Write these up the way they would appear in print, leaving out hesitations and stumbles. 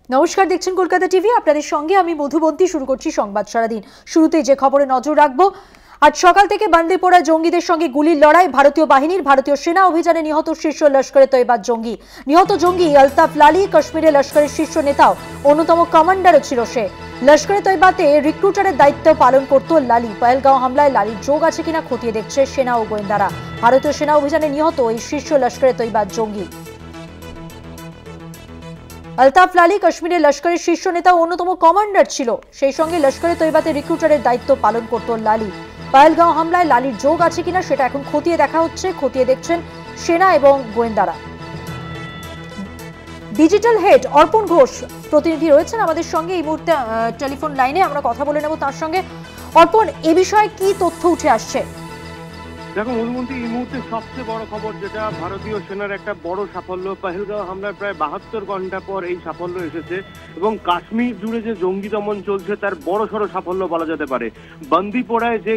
নমস্কার, দেখছেন কলকাতা টিভি। আপনাদের সঙ্গে আমি মধুবন্তী। শুরু করছি সংবাদ সারাদিন। শুরুতেই যে খবরে নজর রাখবো, আজ সকাল থেকে বান্দিপোরা জঙ্গিদের সঙ্গে গুলির লড়াই। ভারতীয় সেনা অভিযানে নিহত শীর্ষ লস্করে তৈবার জঙ্গি। নিহত জঙ্গি আলতাফ লালি কাশ্মীরে লস্করের শীর্ষ নেতাও, অন্যতম কমান্ডারও ছিল সে। লস্করে তৈবাতে রিক্রুটারের দায়িত্ব পালন করত লালি। পহেলগাঁও হামলায় লালির যোগ আছে কিনা খতিয়ে দেখছে সেনা ও গোয়েন্দারা। ভারতীয় সেনা অভিযানে নিহত এই শীর্ষ লস্করে তৈবার জঙ্গি আলতাফ লালি কাশ্মীরের লস্করের শীর্ষ নেতা ও অন্যতম কমান্ডার ছিল। সেই সঙ্গে লস্করে তৈবাতে রিক্রুটারের দায়িত্ব পালন করত লালি। পহেলগাঁও হামলায় লালির যোগ আছে কিনা সেটা এখন খতিয়ে দেখা হচ্ছে, খতিয়ে দেখছেন সেনা এবং গোয়েন্দারা। ডিজিটাল হেড অর্পণ ঘোষ প্রতিনিধি রয়েছেন আমাদের সঙ্গে এই মুহূর্তে টেলিফোন লাইনে। আমরা কথা বলে নেব তার সঙ্গে। অর্পণ, এ বিষয়ে কি তথ্য উঠে আসছে? দেখো মধুমন্তী, এই মুহূর্তে সবচেয়ে বড় খবর যেটা, ভারতীয় সেনার একটা বড় সাফল্য। পহেলগাঁও হামলার প্রায় 72 ঘন্টা পর এই সাফল্য এসেছে এবং কাশ্মীর জুড়ে যে জঙ্গি দমন চলছে তার বড় সড়ো সাফল্য বলা যেতে পারে। বান্দিপোরায় যে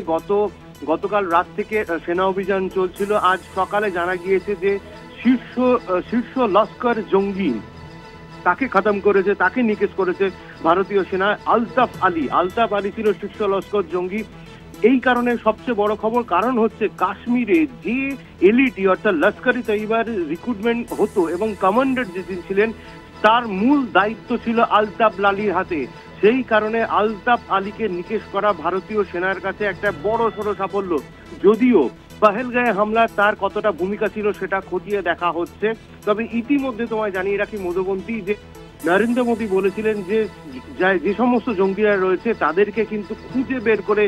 গতকাল রাত থেকে সেনা অভিযান চলছিল, আজ সকালে জানা গিয়েছে যে শীর্ষ লস্কর জঙ্গি তাকে খতম করেছে, তাকে নিকেশ করেছে ভারতীয় সেনা। আলতাফ আলী ছিল শীর্ষ লস্কর জঙ্গি। এই কারণে সবচেয়ে বড় খবর, কারণ হচ্ছে কাশ্মীরে যে এলইটি অর্থাৎ লস্করি তৈবার রিক্রুটমেন্ট হতো এবং কমান্ডার যিনি ছিলেন তার মূল দায়িত্ব ছিল আলতাফ লালির হাতে। সেই কারণে আলতাফ আলীকে নিকেশ করা ভারতীয় সেনার কাছে একটা বড় সড়ো সাফল্য। যদিও পহেলগাঁও হামলার তার কতটা ভূমিকা ছিল সেটা খতিয়ে দেখা হচ্ছে। তবে ইতিমধ্যে তোমায় জানিয়ে রাখি মধুবন্তী যে নরেন্দ্র মোদী বলেছিলেন যে সমস্ত জঙ্গিরা রয়েছে তাদেরকে কিন্তু খুঁজে বের করে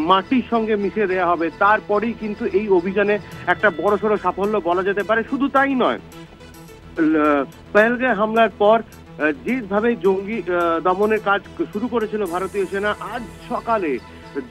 মাটির সঙ্গে মিশে দেওয়া হবে। তারপরেই কিন্তু এই অভিযানে একটা বড়সড় সাফল্য বলা যেতে পারে। শুধু তাই নয়, পহেলগাঁও হামলার পর যেভাবে জঙ্গি দমনের কাজ শুরু করেছিল ভারতীয় সেনা, আজ সকালে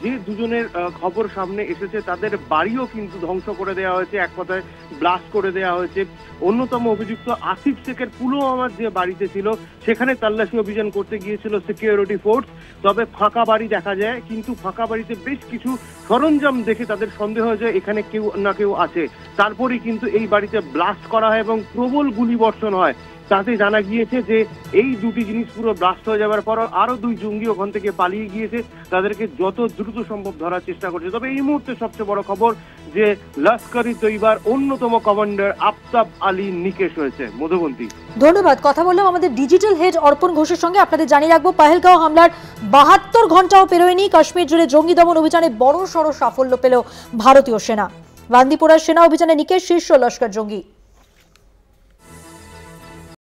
যে দুজনের খবর সামনে এসেছে তাদের বাড়িও কিন্তু ধ্বংস করে দেওয়া হয়েছে, এক কথায় ব্লাস্ট করে দেওয়া হয়েছে। অন্যতম অভিযুক্ত আসিফ শেখের পুলওয়ামার যে বাড়িতে ছিল সেখানে তল্লাশি অভিযান করতে গিয়েছিল সিকিউরিটি ফোর্স। তবে ফাঁকা বাড়ি দেখা যায়, কিন্তু ফাঁকা বাড়িতে বেশ কিছু সরঞ্জাম দেখে তাদের সন্দেহ হয় যে এখানে কেউ না কেউ আছে। তারপরেই কিন্তু এই বাড়িতে ব্লাস্ট করা হয় এবং প্রবল গুলিবর্ষণ হয়। তাতে জানা গিয়েছে যে এই দুটি জিনিস পুরো ব্লাস্ট হয়ে যাওয়ার পর আরো দুই জঙ্গি ওখান থেকে পালিয়ে গিয়েছে, তাদেরকে যত দ্রুত সম্ভব ধরার চেষ্টা করছে। তবে এই মুহূর্তে সবচেয়ে বড় খবর যে লস্করি তৈবার অন্যতম কমান্ডার আলতাফ আলী নিকেশ হয়েছে। মধুবন্তী, ধন্যবাদ। কথা বললাম আমাদের ডিজিটাল হেড অর্পণ ঘোষের সঙ্গে। আপনাদের জানিয়ে রাখবো, পহেলগাঁও হামলার 72 ঘন্টাও পেরোয়নি, কাশ্মীর জুড়ে জঙ্গি দমন অভিযানে বড় সড়ো সাফল্য পেল ভারতীয় সেনা। বান্দিপোরার সেনা অভিযানে নিকেশ শীর্ষ লস্কর জঙ্গি।